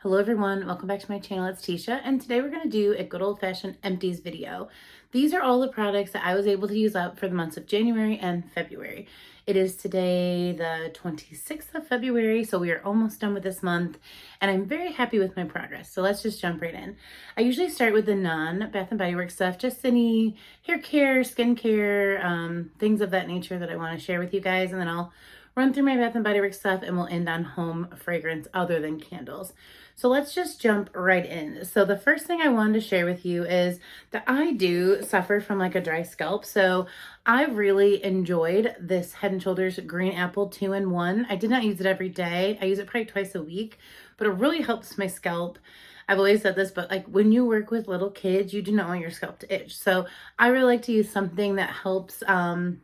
Hello everyone, welcome back to my channel. It's Tisha, and today we're going to do a good old-fashioned empties video. These are all the products that I was able to use up for the months of January and February. It is today the 26th of February, so we are almost done with this month, and I'm very happy with my progress. So let's just jump right in. I usually start with the non-Bath & Body Works stuff, just any hair care, skin care, things of that nature that I want to share with you guys, and then I'll run through my Bath & Body Works stuff, and we'll end on home fragrance other than candles. So let's just jump right in. So the first thing I wanted to share with you is that I do suffer from like a dry scalp. So I really enjoyed this Head & Shoulders Green Apple 2-in-1. I did not use it every day. I use it probably twice a week, but it really helps my scalp. I've always said this, but like when you work with little kids, you do not want your scalp to itch. So I really like to use something that helps, and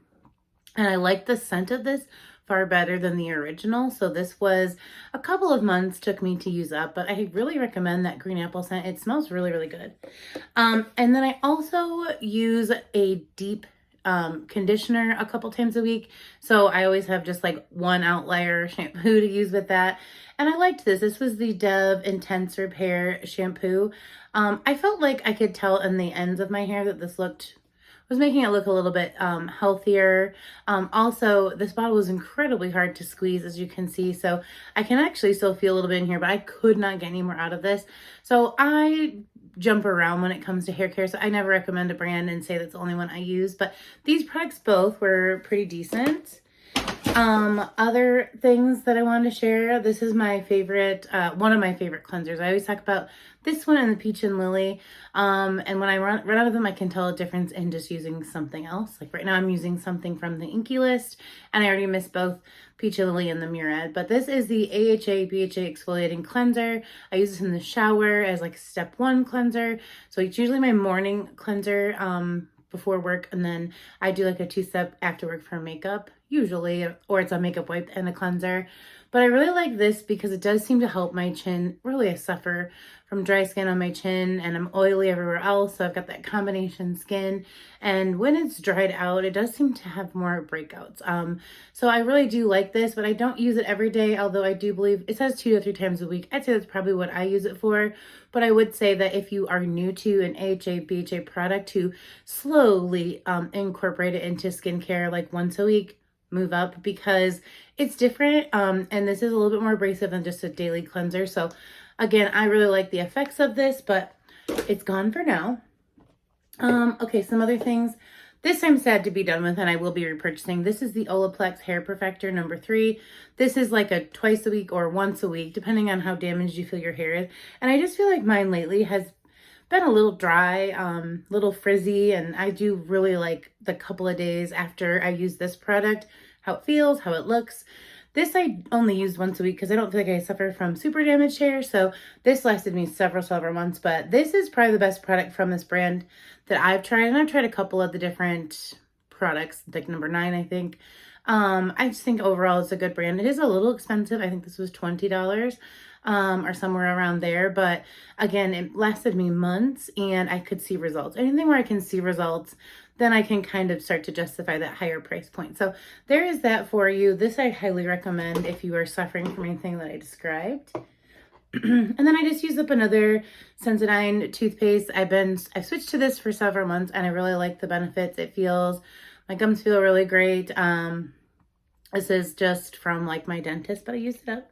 I like the scent of this far better than the original. So this was a couple of months took me to use up, but I really recommend that green apple scent. It smells really, really good. And then I also use a deep conditioner a couple times a week. So I always have just like one outlier shampoo to use with that. And I liked this. This was the Dove Intense Repair shampoo. I felt like I could tell in the ends of my hair that this was making it look a little bit healthier. Also, this bottle was incredibly hard to squeeze, as you can see. So I can actually still feel a little bit in here, but I could not get any more out of this. So I jump around when it comes to hair care. So I never recommend a brand and say that's the only one I use. But these products both were pretty decent. Other things that I wanted to share, this is my favorite, one of my favorite cleansers. I always talk about this one and the Peach and Lily. And when I run out of them, I can tell a difference in just using something else. Like right now I'm using something from the Inky List, and I already missed both Peach and Lily and the Murad. But this is the AHA BHA exfoliating cleanser. I use this in the shower as like step 1 cleanser. So it's usually my morning cleanser, before work, and then I do like a 2-step after work for makeup usually, or it's a makeup wipe and a cleanser. But I really like this because it does seem to help my chin. Really, I suffer from dry skin on my chin and I'm oily everywhere else, so I've got that combination skin, and when it's dried out it does seem to have more breakouts. So I really do like this, but I don't use it every day, although I do believe it says 2 to 3 times a week. I'd say that's probably what I use it for. But I would say that if you are new to an AHA BHA product, to slowly incorporate it into skincare, like once a week, move up, because it's different, and this is a little bit more abrasive than just a daily cleanser. So again, I really like the effects of this, but it's gone for now. Okay, some other things. This I'm sad to be done with, and I will be repurchasing. This is the Olaplex Hair Perfector number 3. This is like a twice a week or once a week, depending on how damaged you feel your hair is. And I just feel like mine lately has been a little dry, little frizzy, and I do really like the couple of days after I use this product, how it feels, how it looks. This I only used once a week because I don't feel like I suffer from super damaged hair, so this lasted me several months. But this is probably the best product from this brand that I've tried, and I've tried a couple of the different products, like number 9, I think. I just think overall it's a good brand. It is a little expensive. I think this was $20. Or somewhere around there, but again, it lasted me months and I could see results. Anything where I can see results, then I can kind of start to justify that higher price point. So there is that for you. This I highly recommend if you are suffering from anything that I described. And then I just used up another Sensodyne toothpaste. I've switched to this for several months and I really like the benefits. My gums feel really great. This is just from like my dentist, but I used it up.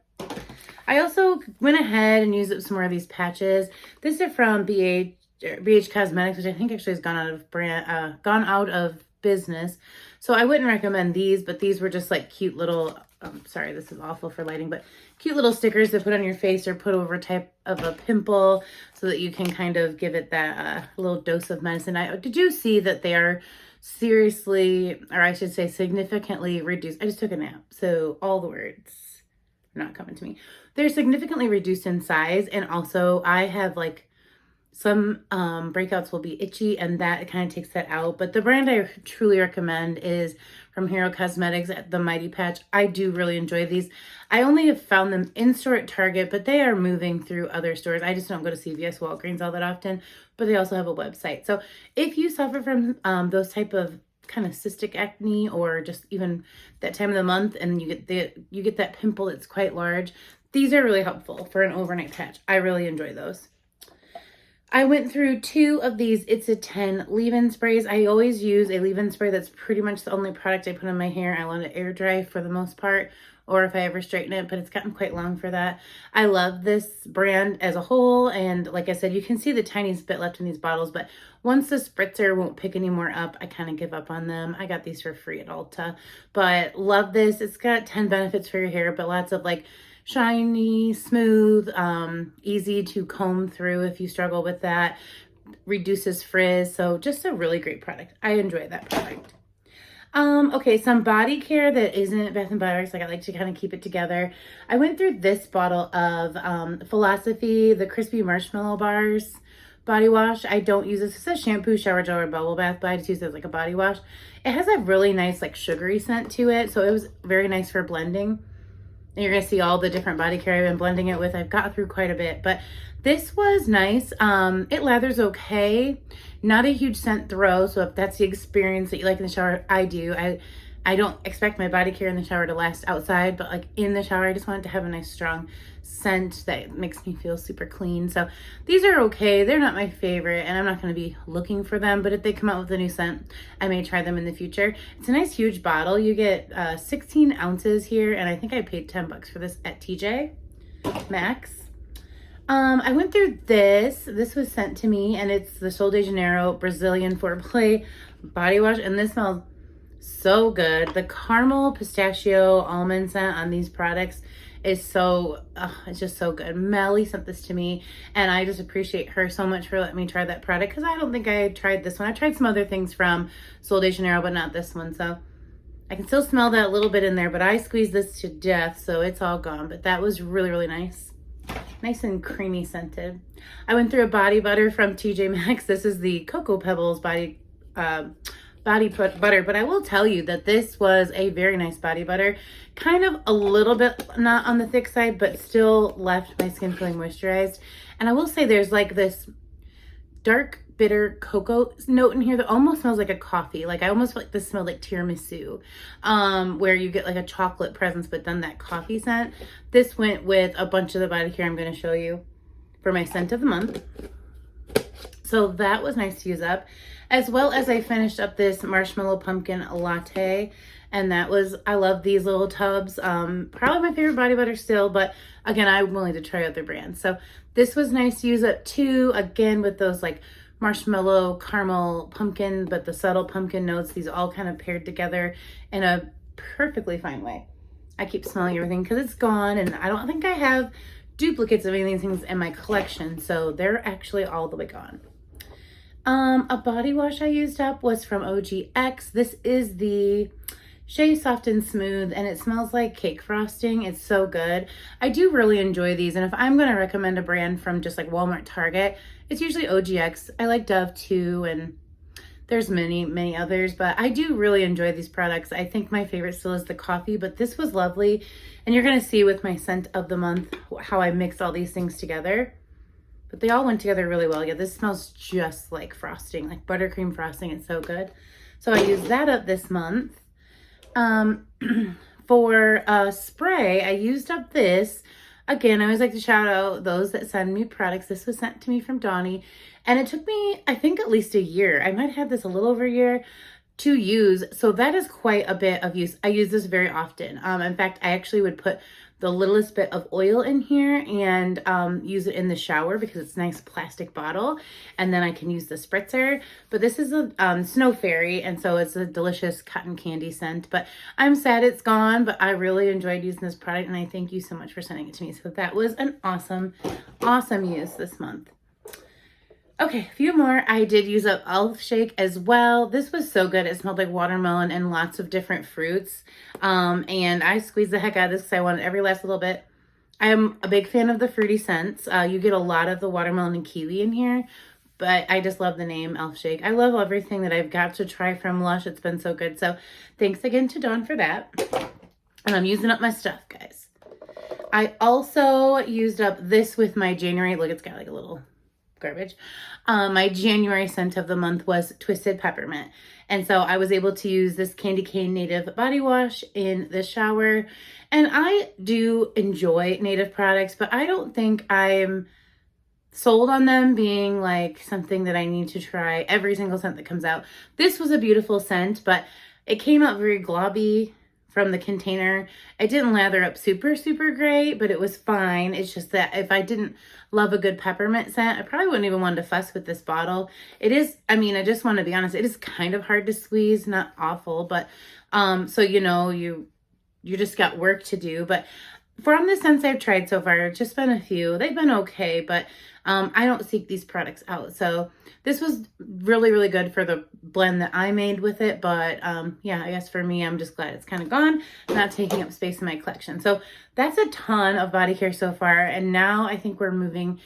I also went ahead and used up some more of these patches. This is from BH Cosmetics, which I think actually has gone out of business. So I wouldn't recommend these, but these were just like cute little, sorry, this is awful for lighting, but cute little stickers to put on your face or put over type of a pimple so that you can kind of give it that little dose of medicine. Did you see that they are seriously, or I should say significantly reduced? I just took a nap, so all the words are not coming to me. They're significantly reduced in size, and also I have like some breakouts will be itchy, and that kind of takes that out. But the brand I truly recommend is from Hero Cosmetics, the Mighty Patch. I do really enjoy these. I only have found them in store at Target, but they are moving through other stores. I just don't go to CVS, Walgreens all that often, but they also have a website. So if you suffer from those type of kind of cystic acne, or just even that time of the month and you get that pimple that's quite large, These are really helpful for an overnight patch. I really enjoy those. I went through 2 of these It's a 10 leave-in sprays. I always use a leave-in spray. That's pretty much the only product I put in my hair. I let it air dry for the most part, or if I ever straighten it, but it's gotten quite long for that. I love this brand as a whole, and like I said, you can see the tiniest bit left in these bottles, but once the spritzer won't pick any more up, I kind of give up on them. I got these for free at Ulta, but love this. It's got 10 benefits for your hair, but lots of like shiny, smooth, easy to comb through if you struggle with that, reduces frizz. So just a really great product. I enjoy that product. Okay, some body care that isn't Bath and Body Works. Like I like to kind of keep it together. I went through this bottle of Philosophy, the crispy marshmallow bars body wash. I don't use this as a shampoo, shower gel, or bubble bath, but I just use it as like a body wash. It has a really nice like sugary scent to it, so it was very nice for blending. And you're going to see all the different body care I've been blending it with. I've got through quite a bit, but this was nice. It lathers okay. Not a huge scent throw, so if that's the experience that you like in the shower, I do. I don't expect my body care in the shower to last outside, but like in the shower, I just want it to have a nice strong scent that makes me feel super clean. So these are okay. They're not my favorite, and I'm not going to be looking for them, but if they come out with a new scent, I may try them in the future. It's a nice huge bottle. You get 16 ounces here, and I think I paid 10 bucks for this at TJ Maxx. I went through this. This was sent to me, and it's the Sol de Janeiro Brazilian Foreplay body wash, and this smells so good. The caramel pistachio almond scent on these products is so, it's just so good. Melly sent this to me, and I just appreciate her so much for letting me try that product, because I don't think I tried this one. I tried some other things from Sol de Janeiro, but not this one, so I can still smell that a little bit in there, but I squeezed this to death, so it's all gone. But that was really, really nice. Nice and creamy scented. I went through a body butter from TJ Maxx. This is the Cocoa Pebbles body butter, but I will tell you that this was a very nice body butter. Kind of a little bit not on the thick side, but still left my skin feeling moisturized. And I will say there's like this dark bitter cocoa note in here that almost smells like a coffee. Like I almost feel like this smelled like tiramisu, where you get like a chocolate presence, but then that coffee scent. This went with a bunch of the body care I'm going to show you for my scent of the month. So that was nice to use up, as well as I finished up this marshmallow pumpkin latte. And that was, I love these little tubs. Probably my favorite body butter still, but again, I'm willing to try other brands. So this was nice to use up too, again, with those like marshmallow, caramel, pumpkin, but the subtle pumpkin notes. These all kind of paired together in a perfectly fine way. I keep smelling everything because it's gone, and I don't think I have duplicates of any of these things in my collection, so they're actually all the way gone. A body wash I used up was from OGX. This is the Shea Soft and Smooth, and it smells like cake frosting. It's so good. I do really enjoy these, and if I'm going to recommend a brand from just like Walmart, Target, it's usually OGX. I like Dove too, and there's many others, but I do really enjoy these products. I think my favorite still is the coffee, but this was lovely, and you're going to see with my scent of the month how I mix all these things together. But they all went together really well. Yeah, this smells just like frosting, like buttercream frosting. It's so good. So I used that up this month. For spray, I used up this. Again, I always like to shout out those that send me products. This was sent to me from Donnie, and it took me, I think, at least a year. I might have had this a little over a year to use. So that is quite a bit of use. I use this very often. In fact, I actually would put the littlest bit of oil in here and use it in the shower because it's a nice plastic bottle, and then I can use the spritzer. But this is a Snow Fairy, and so it's a delicious cotton candy scent. But I'm sad it's gone, but I really enjoyed using this product, and I thank you so much for sending it to me. So that was an awesome use this month. Okay, a few more. I did use up Elf Shake as well. This was so good. It smelled like watermelon and lots of different fruits. And I squeezed the heck out of this because I wanted every last little bit. I am a big fan of the fruity scents. You get a lot of the watermelon and kiwi in here, but I just love the name Elf Shake. I love everything that I've got to try from Lush. It's been so good. So thanks again to Dawn for that. And I'm using up my stuff, guys. I also used up this with my January. Look, it's got like a little garbage. My January scent of the month was Twisted Peppermint. And so I was able to use this Candy Cane Native body wash in the shower. And I do enjoy native products, but I don't think I'm sold on them being like something that I need to try every single scent that comes out. This was a beautiful scent, but it came out very globby from the container. It didn't lather up super, super great, but it was fine. It's just that if I didn't love a good peppermint scent, I probably wouldn't even want to fuss with this bottle. It is, I mean, I just want to be honest, it is kind of hard to squeeze, not awful, but so you know, you just got work to do. But from the scents I've tried so far, just been a few. They've been okay, but I don't seek these products out. So this was really, really good for the blend that I made with it. But yeah, I guess for me, I'm just glad it's kind of gone, not taking up space in my collection. So that's a ton of body care so far. And now I think we're moving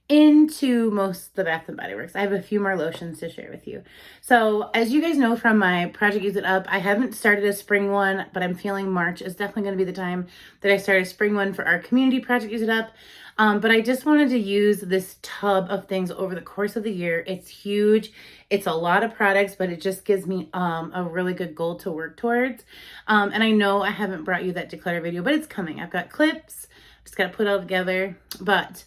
into most of the Bath & Body Works. I have a few more lotions to share with you. So as you guys know from my Project Use It Up, I haven't started a spring one, but I'm feeling March is definitely going to be the time that I start a spring one for our community Project Use It Up. But I just wanted to use this tub of things over the course of the year. It's huge. It's a lot of products, but it just gives me a really good goal to work towards. And I know I haven't brought you that declutter video, but it's coming. I've got clips. Just got to put it all together. But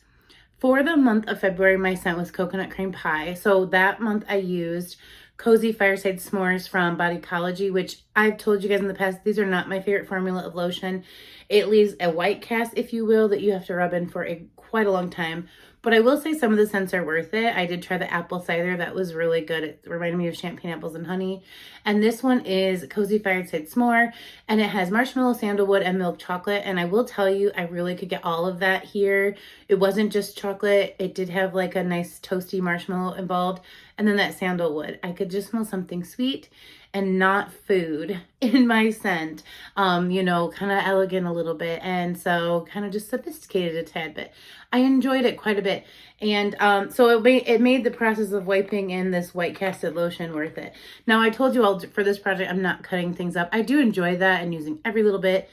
for the month of February, my scent was coconut cream pie. So that month I used Cozy Fireside S'mores from Bodycology, which I've told you guys in the past, these are not my favorite formula of lotion. It leaves a white cast, if you will, that you have to rub in for quite a long time. But I will say some of the scents are worth it. I did try the apple cider. That was really good. It reminded me of champagne apples and honey. And this one is Cozy Fireside S'more. And it has marshmallow, sandalwood, and milk chocolate. And I will tell you, I really could get all of that here. It wasn't just chocolate. It did have like a nice toasty marshmallow involved. And then that sandalwood. I could just smell something sweet and not food in my scent. You know, kind of elegant a little bit. And so kind of just sophisticated a tad bit. I enjoyed it quite a bit. And so it made the process of wiping in this white casted lotion worth it. Now, I told you all for this project, I'm not cutting things up. I do enjoy that and using every little bit.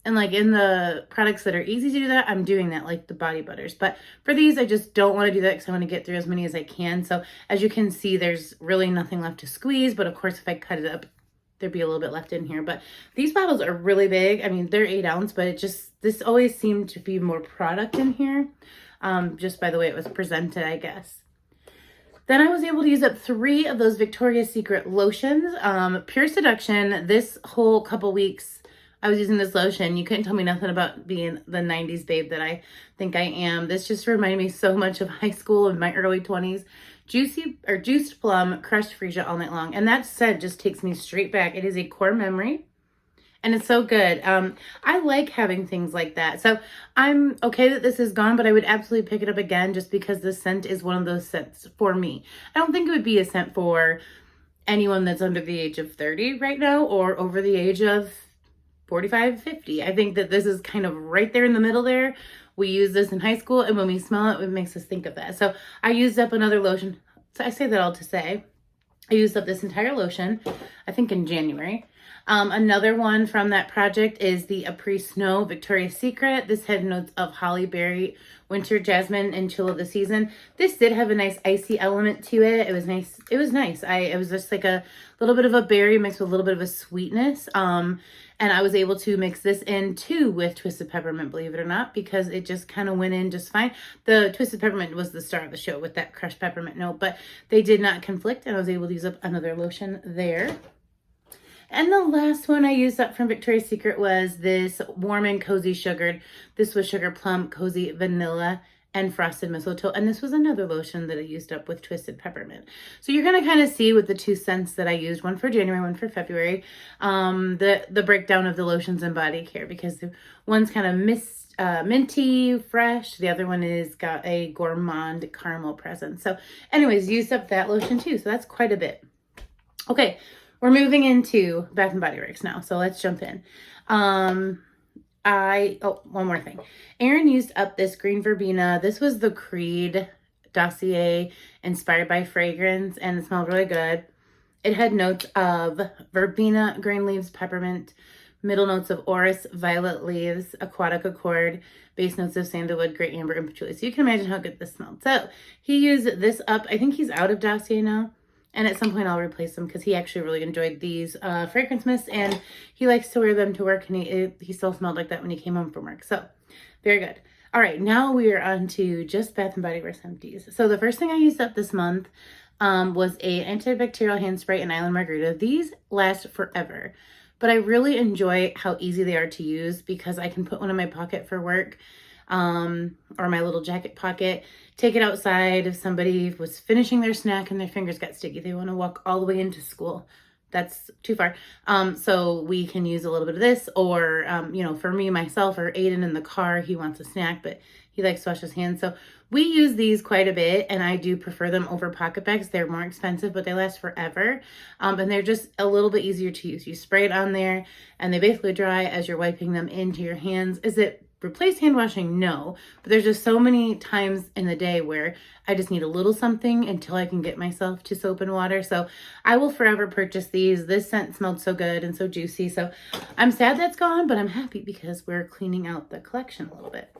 And like in the products that are easy to do that, I'm doing that, like the body butters. But for these, I just don't want to do that because I want to get through as many as I can. So as you can see, there's really nothing left to squeeze. But of course, if I cut it up, there'd be a little bit left in here. But these bottles are really big. I mean, they're 8 ounce, but this always seemed to be more product in here. Just by the way it was presented, I guess. Then I was able to use up 3 of those Victoria's Secret lotions. Pure Seduction, this whole couple weeks, I was using this lotion. You couldn't tell me nothing about being the 90s babe that I think I am. This just reminded me so much of high school and my early 20s. Juiced plum, crushed freesia all night long. And that scent just takes me straight back. It is a core memory. And it's so good. I like having things like that. So I'm okay that this is gone, but I would absolutely pick it up again just because this scent is one of those scents for me. I don't think it would be a scent for anyone that's under the age of 30 right now or over the age of 45, 50. I think that this is kind of right there in the middle there. We use this in high school, and when we smell it, it makes us think of that. So I used up another lotion. So I say that all to say, I used up this entire lotion, I think in January. Another one from that project is the Après Snow Victoria's Secret. This had notes of holly berry, winter jasmine, and chill of the season. This did have a nice icy element to it. It was nice. It was nice. It was just like a little bit of a berry mixed with a little bit of a sweetness. And I was able to mix this in too with Twisted Peppermint, believe it or not, because it just kind of went in just fine. The Twisted Peppermint was the star of the show with that crushed peppermint note, but they did not conflict, and I was able to use up another lotion there. And the last one I used up from Victoria's Secret was this Warm and Cozy Sugared. This was Sugar Plum, Cozy Vanilla, and Frosted Mistletoe. And this was another lotion that I used up with Twisted Peppermint. So you're going to kind of see with the 2 scents that I used, one for January, one for February, the breakdown of the lotions and body care, because one's kind of minty, fresh. The other one is got a gourmand caramel presence. So anyways, used up that lotion too. So that's quite a bit. Okay. We're moving into Bath & Body Works now, so let's jump in. One more thing. Erin used up this green verbena. This was the Creed dossier inspired by fragrance, and it smelled really good. It had notes of verbena, green leaves, peppermint, middle notes of orris, violet leaves, aquatic accord, base notes of sandalwood, great amber, and patchouli. So you can imagine how good this smelled. So he used this up. I think he's out of Dossier now. And at some point I'll replace them because he actually really enjoyed these fragrance mists, and he likes to wear them to work, and he still smelled like that when he came home from work. So very good. All right, now we are on to just Bath & Body Works Empties. So the first thing I used up this month was a antibacterial hand spray in Island Margarita. These last forever, but I really enjoy how easy they are to use because I can put one in my pocket for work, or my little jacket pocket, take it outside if somebody was finishing their snack and their fingers got sticky. They want to walk all the way into school. That's too far. So we can use a little bit of this, or, you know, for me, myself, or Aiden in the car, he wants a snack, but he likes to wash his hands. So we use these quite a bit, and I do prefer them over pocket bags. They're more expensive, but they last forever. And they're just a little bit easier to use. You spray it on there and they basically dry as you're wiping them into your hands. Is it replace hand washing? No, but there's just so many times in the day where I just need a little something until I can get myself to soap and water. So I will forever purchase these. This scent smelled so good and so juicy. So I'm sad that's gone, but I'm happy because we're cleaning out the collection a little bit.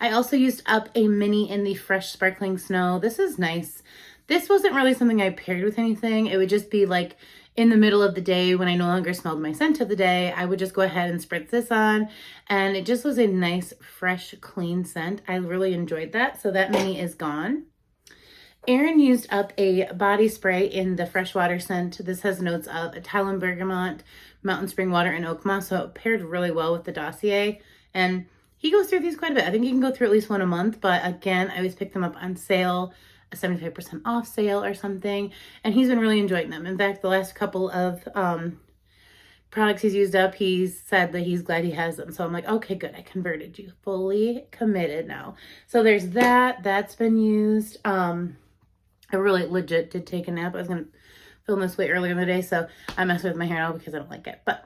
I also used up a mini in the Fresh Sparkling Snow. This is nice. This wasn't really something I paired with anything. It would just be like in the middle of the day when I no longer smelled my scent of the day, I would just go ahead and spritz this on. And it just was a nice, fresh, clean scent. I really enjoyed that. So that mini is gone. Erin used up a body spray in the freshwater scent. This has notes of Italian bergamot, mountain spring water, and oak moss. So it paired really well with the Dossier. And he goes through these quite a bit. I think he can go through at least one a month. But again, I always pick them up on sale, a 75% off sale or something, and he's been really enjoying them. In fact, the last couple of products he's used up, he said that he's glad he has them. So I'm like, okay, good, I converted you. Fully committed now. So there's that. That's been used. I really legit did take a nap. I was going to film this way earlier in the day, so I messed with my hair now because I don't like it. But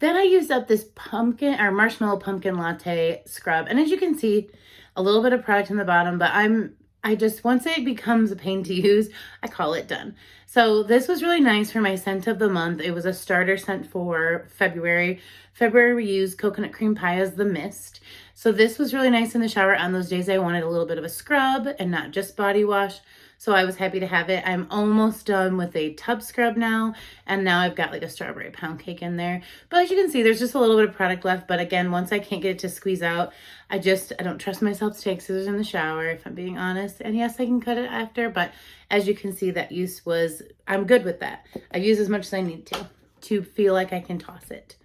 then I used up this pumpkin or marshmallow pumpkin latte scrub. And as you can see, a little bit of product in the bottom, but I just, once it becomes a pain to use, I call it done. So this was really nice for my scent of the month. It was a starter scent for February. February, we used coconut cream pie as the mist. So this was really nice in the shower on those days I wanted a little bit of a scrub and not just body wash. So I was happy to have it. I'm almost done with a tub scrub now. And now I've got like a strawberry pound cake in there. But as you can see, there's just a little bit of product left. But again, once I can't get it to squeeze out, I don't trust myself to take scissors in the shower, if I'm being honest. And yes, I can cut it after. But as you can see, that use was, I'm good with that. I use as much as I need to feel like I can toss it.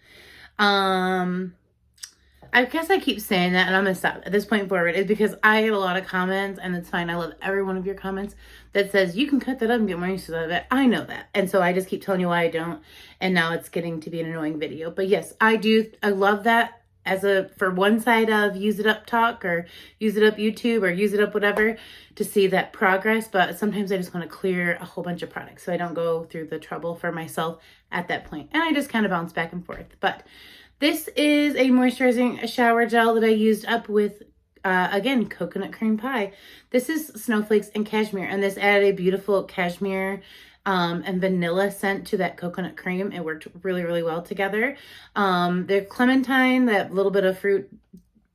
I guess I keep saying that, and I'm going to stop at this point forward, is because I get a lot of comments, and it's fine. I love every one of your comments that says, you can cut that up and get more use out of it. I know that. And so I just keep telling you why I don't. And now it's getting to be an annoying video. But yes, I do. I love that for one side of use it up talk, or use it up YouTube, or use it up whatever, to see that progress. But sometimes I just want to clear a whole bunch of products so I don't go through the trouble for myself at that point. And I just kind of bounce back and forth. But this is a moisturizing shower gel that I used up with, again, coconut cream pie. This is snowflakes and cashmere, and this added a beautiful cashmere and vanilla scent to that coconut cream. It worked really, really well together. The clementine, that little bit of fruit,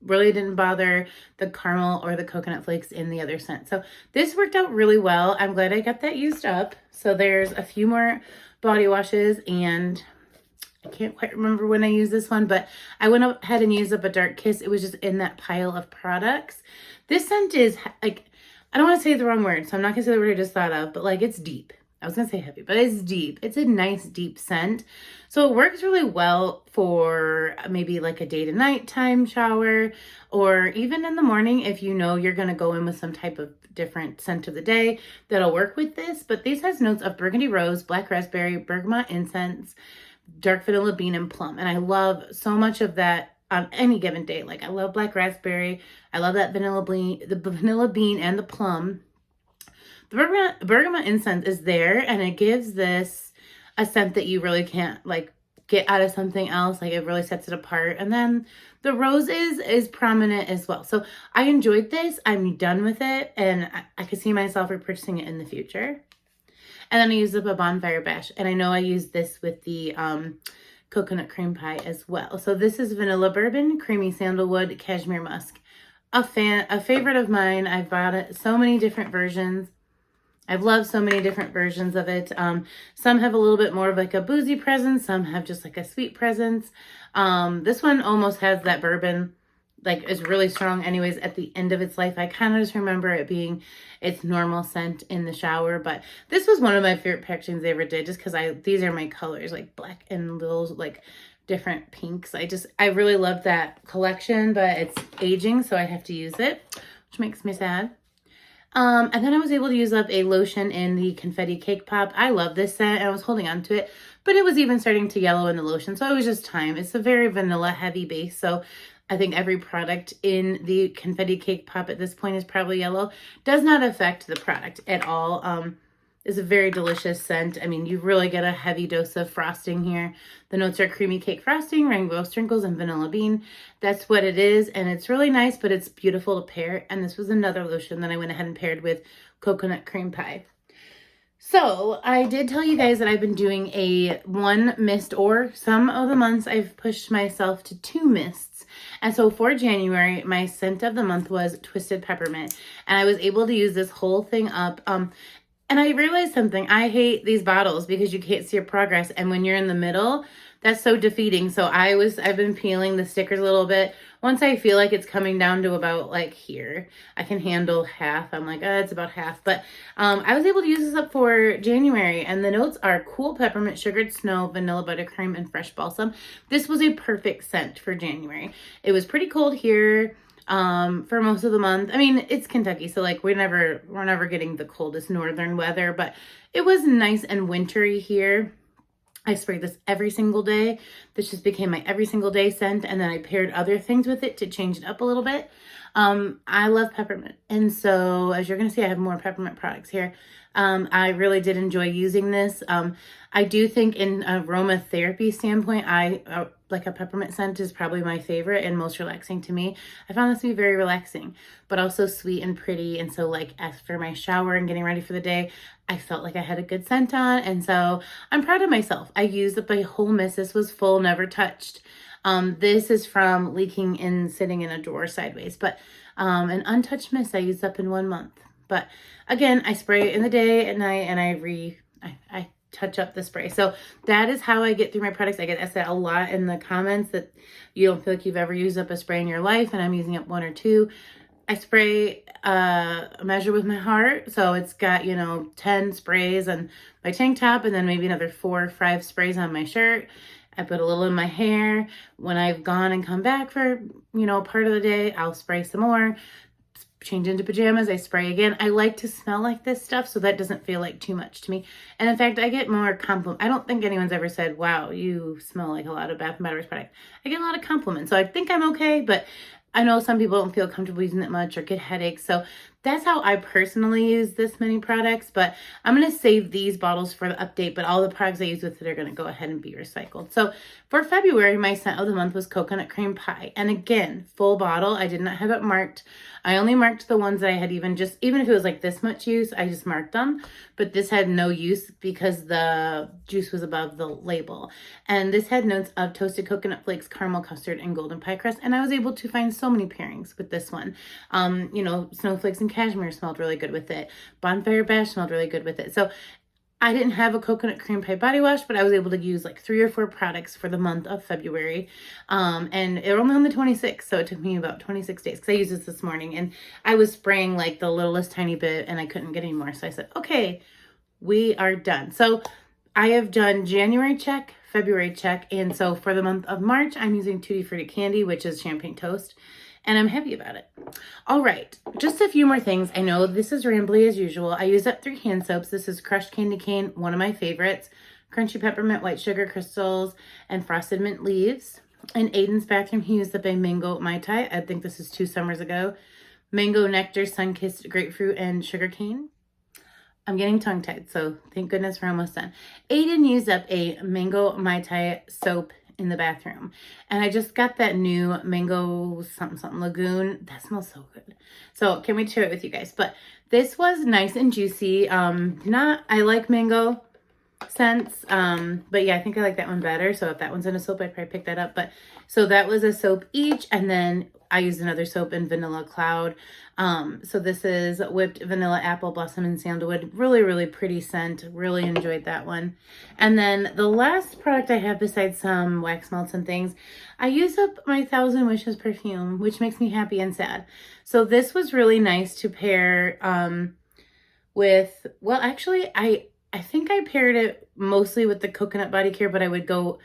really didn't bother the caramel or the coconut flakes in the other scent. So this worked out really well. I'm glad I got that used up. So there's a few more body washes, and I can't quite remember when I used this one, but I went ahead and used up a Dark Kiss. It was just in that pile of products. This scent is like, I don't want to say the wrong word, so I'm not going to say the word I just thought of, but like, it's deep. I was going to say heavy, but it's deep. It's a nice deep scent. So it works really well for maybe like a day to night time shower, or even in the morning if you know you're going to go in with some type of different scent of the day, that'll work with this. But these has notes of burgundy rose, black raspberry, bergamot incense, dark vanilla bean, and plum. And I love so much of that on any given day. Like, I love black raspberry. I love that vanilla bean and the plum. The bergamot incense is there, and it gives this a scent that you really can't like get out of something else. Like, it really sets it apart. And then the rose is prominent as well. So I enjoyed this. I'm done with it, and I could see myself repurchasing it in the future. And then I used up a Bonfire Bash. And I know I used this with the coconut cream pie as well. So this is vanilla bourbon, creamy sandalwood, cashmere musk. A favorite of mine. I've bought it so many different versions. I've loved so many different versions of it. Some have a little bit more of like a boozy presence. Some have just like a sweet presence. This one almost has that bourbon, like is really strong anyways at the end of its life. I kind of just remember it being its normal scent in the shower. But this was one of my favorite packagings they ever did, just because these are my colors, like black and little like different pinks. I really love that collection, but it's aging, so I have to use it, which makes me sad. And then I was able to use up a lotion in the Confetti Cake Pop. I love this scent, and I was holding on to it, but it was even starting to yellow in the lotion, so it was just time. It's a very vanilla heavy base, so I think every product in the Confetti Cake Pop at this point is probably yellow. Does not affect the product at all. It's a very delicious scent. I mean, you really get a heavy dose of frosting here. The notes are creamy cake frosting, rainbow sprinkles, and vanilla bean. That's what it is, and it's really nice, but it's beautiful to pair. And this was another lotion that I went ahead and paired with coconut cream pie. So I did tell you guys that I've been doing a 1 mist, or some of the months I've pushed myself to 2 mists. And so for January, my scent of the month was Twisted Peppermint. And I was able to use this whole thing up. And I realized something. I hate these bottles because you can't see your progress. And when you're in the middle, that's so defeating. So I've been peeling the stickers a little bit. Once I feel like it's coming down to about like here, I can handle half. I'm like, it's about half. But I was able to use this up for January. And the notes are cool peppermint, sugared snow, vanilla buttercream, and fresh balsam. This was a perfect scent for January. It was pretty cold here for most of the month. I mean, it's Kentucky, so like we're never getting the coldest northern weather, but it was nice and wintry here. I sprayed this every single day. This just became my every single day scent, and then I paired other things with it to change it up a little bit. I love peppermint, and so as you're gonna see, I have more peppermint products here. I really did enjoy using this. I do think in aromatherapy standpoint, like a peppermint scent is probably my favorite and most relaxing to me. I found this to be very relaxing, but also sweet and pretty. And so like after my shower and getting ready for the day, I felt like I had a good scent on. And so I'm proud of myself. I used up a whole mist. This was full, never touched. This is from leaking and sitting in a drawer sideways, but an untouched mist I used up in 1 month. But again, I spray it in the day, at night, and I touch up the spray. So that is how I get through my products. I get asked that a lot in the comments, that you don't feel like you've ever used up a spray in your life, and I'm using up 1 or 2. I spray a measure with my heart. So it's got, 10 sprays on my tank top, and then maybe another 4 or 5 sprays on my shirt. I put a little in my hair. When I've gone and come back for, part of the day, I'll spray some more. Change into pajamas, I spray again. I like to smell like this stuff, so that doesn't feel like too much to me. And in fact, I get more compliments. I don't think anyone's ever said, wow, you smell like a lot of Bath & Body Works product. I get a lot of compliments, so I think I'm okay, but I know some people don't feel comfortable using it much or get headaches. So that's how I personally use this many products, but I'm going to save these bottles for the update, but all the products I use with it are going to go ahead and be recycled. So for February, my scent of the month was coconut cream pie. And again, full bottle. I did not have it marked. I only marked the ones that I had even if it was like this much use, I just marked them. But this had no use because the juice was above the label. And this had notes of toasted coconut flakes, caramel custard, and golden pie crust. And I was able to find so many pairings with this one. Snowflakes and cashmere smelled really good with it. Bonfire Bash smelled really good with it. So I didn't have a coconut cream pie body wash, but I was able to use like 3 or 4 products for the month of February. And it was only on the 26th, so it took me about 26 days because I used this morning, and I was spraying like the littlest tiny bit and I couldn't get any more. So I said, okay, we are done. So I have done January check, February check. And so for the month of March, I'm using Tutti Frutti Candy, which is champagne toast. And I'm happy about it. All right, just a few more things. I know this is rambly as usual. I used up 3 hand soaps. This is crushed candy cane, one of my favorites. Crunchy peppermint, white sugar crystals, and frosted mint leaves. In Aiden's bathroom, he used up a mango Mai Tai. I think this is 2 summers ago. Mango nectar, sun-kissed grapefruit, and sugar cane. I'm getting tongue-tied, so thank goodness we're almost done. Aiden used up a mango Mai Tai soap in the bathroom, and I just got that new mango something lagoon. That smells so good. So can we share it with you guys? But this was nice and juicy. I like mango. scents. But yeah, I think I like that one better. So if that one's in a soap, I'd probably pick that up. But so that was a soap each. And then I used another soap in Vanilla Cloud. So this is Whipped Vanilla Apple Blossom and Sandalwood. Really, really pretty scent. Really enjoyed that one. And then the last product I have besides some wax melts and things, I used up my Thousand Wishes perfume, which makes me happy and sad. So this was really nice to pair with, well, actually, I think I paired it mostly with the coconut body care, but I would go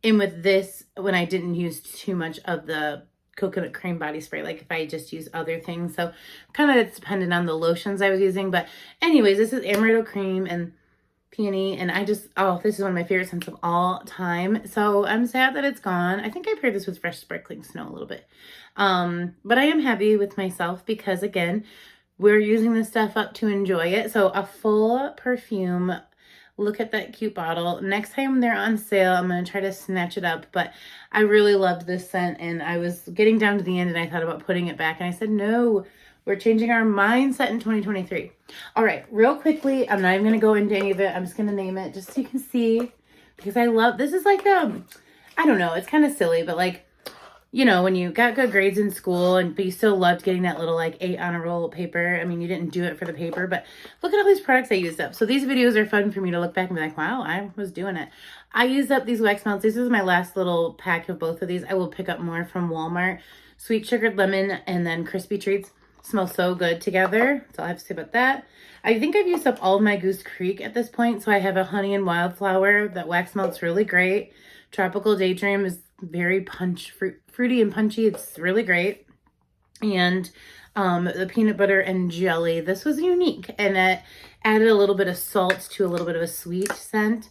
in with this when I didn't use too much of the coconut cream body spray, like if I just use other things. So kind of it's dependent on the lotions I was using. But anyways, this is Amaretto Cream and Peony, and I just, oh, this is one of my favorite scents of all time. So I'm sad that it's gone. I think I paired this with Fresh Sparkling Snow a little bit. But I am happy with myself because, again, we're using this stuff up to enjoy it. So a full perfume. Look at that cute bottle. Next time they're on sale, I'm going to try to snatch it up. But I really loved this scent, and I was getting down to the end, and I thought about putting it back. And I said, no, we're changing our mindset in 2023. All right, real quickly, I'm not even going to go into any of it. I'm just going to name it just so you can see. Because I love, this is like, I don't know, it's kind of silly, but like, you know, when you got good grades in school, but you still loved getting that little like 8 on a roll paper. I mean, you didn't do it for the paper, but look at all these products I used up. So these videos are fun for me to look back and be like, wow, I was doing it. I used up these wax melts. This is my last little pack of both of these. I will pick up more from Walmart. Sweet Sugared Lemon and then Crispy Treats smell so good together. That's all I have to say about that. I think I've used up all of my Goose Creek at this point. So I have a Honey and Wildflower that wax melts really great. Tropical Daydream is very fruity and punchy. It's really great. And the peanut butter and jelly, this was unique, and it added a little bit of salt to a little bit of a sweet scent,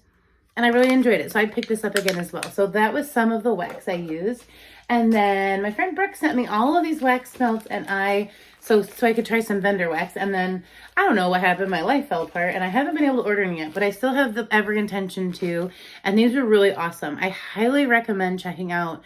and I really enjoyed it. So I picked this up again as well. So that was some of the wax I used. And then my friend Brooke sent me all of these wax melts, and so I could try some vendor wax. And then I don't know what happened. My life fell apart, and I haven't been able to order them yet, but I still have every intention to. And these were really awesome. I highly recommend checking out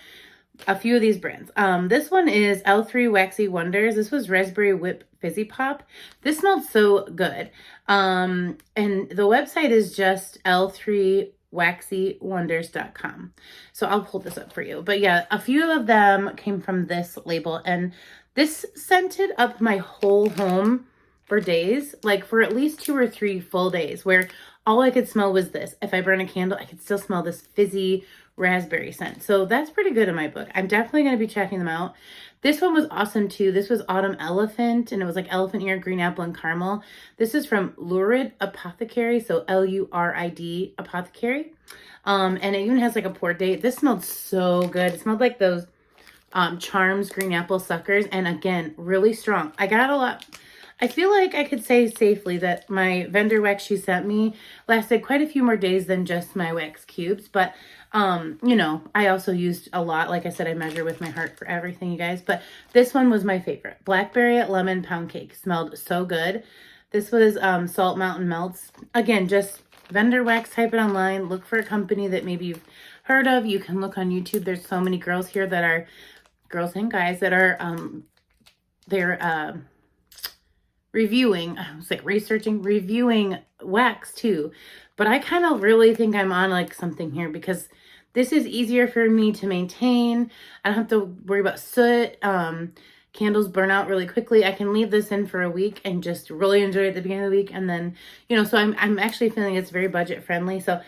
a few of these brands. This one is L3 Waxy Wonders. This was Raspberry Whip Fizzy Pop. This smelled so good. And the website is just L3waxywonders.com. So I'll pull this up for you. But yeah, a few of them came from this label, and this scented up my whole home for days, like for at least 2 or 3 full days, where all I could smell was this. If I burn a candle, I could still smell this fizzy raspberry scent. So that's pretty good in my book. I'm definitely going to be checking them out. This one was awesome too. This was Autumn Elephant, and it was like elephant ear, green apple, and caramel. This is from Lurid Apothecary, so Lurid Apothecary. And it even has like a pour date. This smelled so good. It smelled like those Charms green apple suckers, and again, really strong. I got a lot. I feel like I could say safely that my vendor wax she sent me lasted quite a few more days than just my wax cubes. But, you know, I also used a lot. Like I said, I measure with my heart for everything, you guys. But this one was my favorite. Blackberry Lemon Pound Cake. Smelled so good. This was Salt Mountain Melts. Again, just vendor wax. Type it online. Look for a company that maybe you've heard of. You can look on YouTube. There's so many girls here that are, girls and guys that are, reviewing, I was like reviewing wax too. But I kind of really think I'm on like something here, because this is easier for me to maintain. I don't have to worry about soot. Candles burn out really quickly. I can leave this in for a week and just really enjoy it at the beginning of the week. And then, you know, so I'm actually feeling it's very budget friendly. So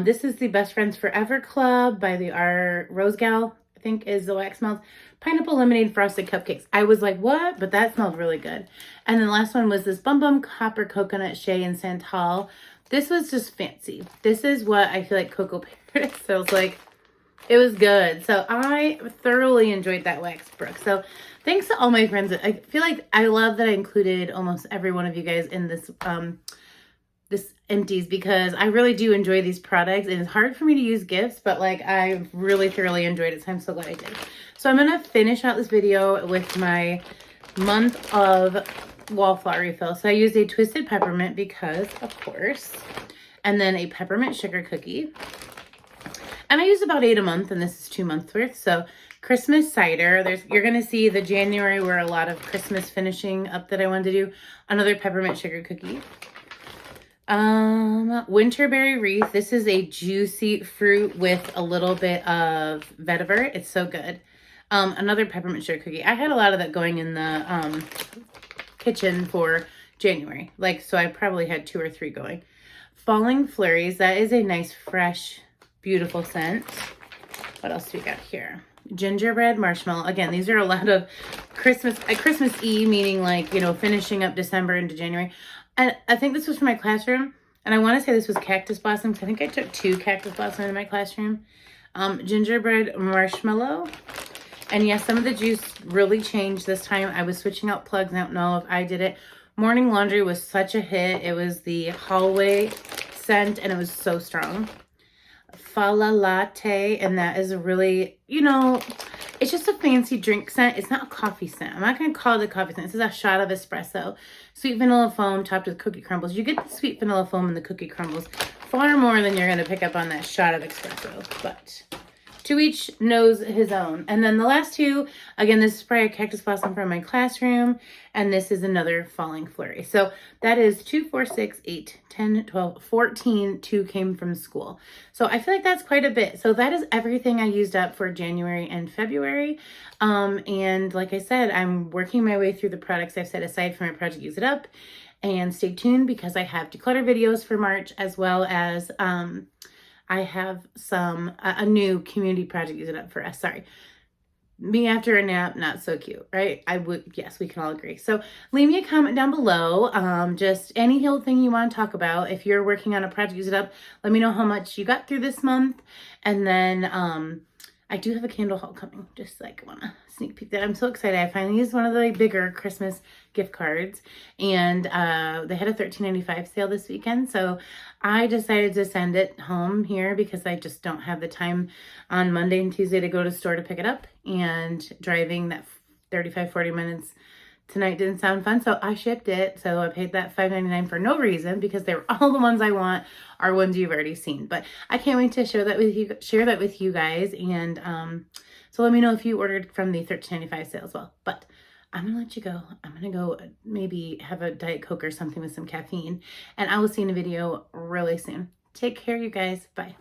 this is the Best Friends Forever Club by the Rose Gal, I think is the wax smells. Pineapple Lemonade Frosted Cupcakes. I was like, what? But that smelled really good. And then the last one was this Bum Bum Copper Coconut Shea and Santal. This was just fancy. This is what I feel like Cocoa Paradise feels like. It was good. So I thoroughly enjoyed that wax, Brooke. So thanks to all my friends. I feel like I love that I included almost every one of you guys in this this Empties, because I really do enjoy these products, and it's hard for me to use gifts, but like I really thoroughly enjoyed it, so I'm so glad I did. So I'm gonna finish out this video with my month of wallflower refill. So I used a Twisted Peppermint because, of course, and then a peppermint sugar cookie, and I use about 8 a month, and this is 2 months worth. So Christmas cider, you're gonna see the January were a lot of Christmas finishing up that I wanted to do. Another peppermint sugar cookie. Winterberry wreath. This is a juicy fruit with a little bit of vetiver. It's so good. Another peppermint sugar cookie. I had a lot of that going in the kitchen for January. Like, so I probably had 2 or 3 going. Falling Flurries. That is a nice, fresh, beautiful scent. What else do we got here? Gingerbread marshmallow. Again, these are a lot of Christmas Eve, meaning like, you know, finishing up December into January. And I think this was for my classroom. And I want to say this was cactus blossoms. I think I took 2 cactus blossoms in my classroom. Gingerbread marshmallow. And yes, some of the juice really changed this time. I was switching out plugs. I don't know if I did it. Morning Laundry was such a hit. It was the hallway scent and it was so strong. Fala Latte, and that is a really, you know, it's just a fancy drink scent. It's not a coffee scent. I'm not going to call it a coffee scent. This is a shot of espresso. Sweet vanilla foam topped with cookie crumbles. You get the sweet vanilla foam and the cookie crumbles far more than you're going to pick up on that shot of espresso, but to each knows his own. And then the last 2, again, this is probably a cactus blossom from my classroom, and this is another Falling Flurry. So that is 2, 4, 6, 8, 10, 12, 14, 2 came from school. So I feel like that's quite a bit. So that is everything I used up for January and February. And like I said, I'm working my way through the products I've set aside for my Project Use It Up. And stay tuned because I have declutter videos for March, as well as I have a new community project Use It Up for us. Sorry. Me after a nap, not so cute, right? Yes, we can all agree. So leave me a comment down below. Just any whole thing you want to talk about. If you're working on a project Use It Up, let me know how much you got through this month. And then I do have a candle haul coming. Just like want to sneak peek that. I'm so excited. I finally used one of the bigger Christmas gift cards, and they had a $13.95 sale this weekend. So I decided to send it home here because I just don't have the time on Monday and Tuesday to go to the store to pick it up, and driving that 35-40 minutes tonight didn't sound fun, so I shipped it. So I paid that $5.99 for no reason because they were all the ones I want are ones you've already seen. But I can't wait to share that with you guys. And so let me know if you ordered from the $13.95 sale as well. But I'm gonna let you go. I'm gonna go maybe have a Diet Coke or something with some caffeine, and I will see you in a video really soon. Take care, you guys. Bye.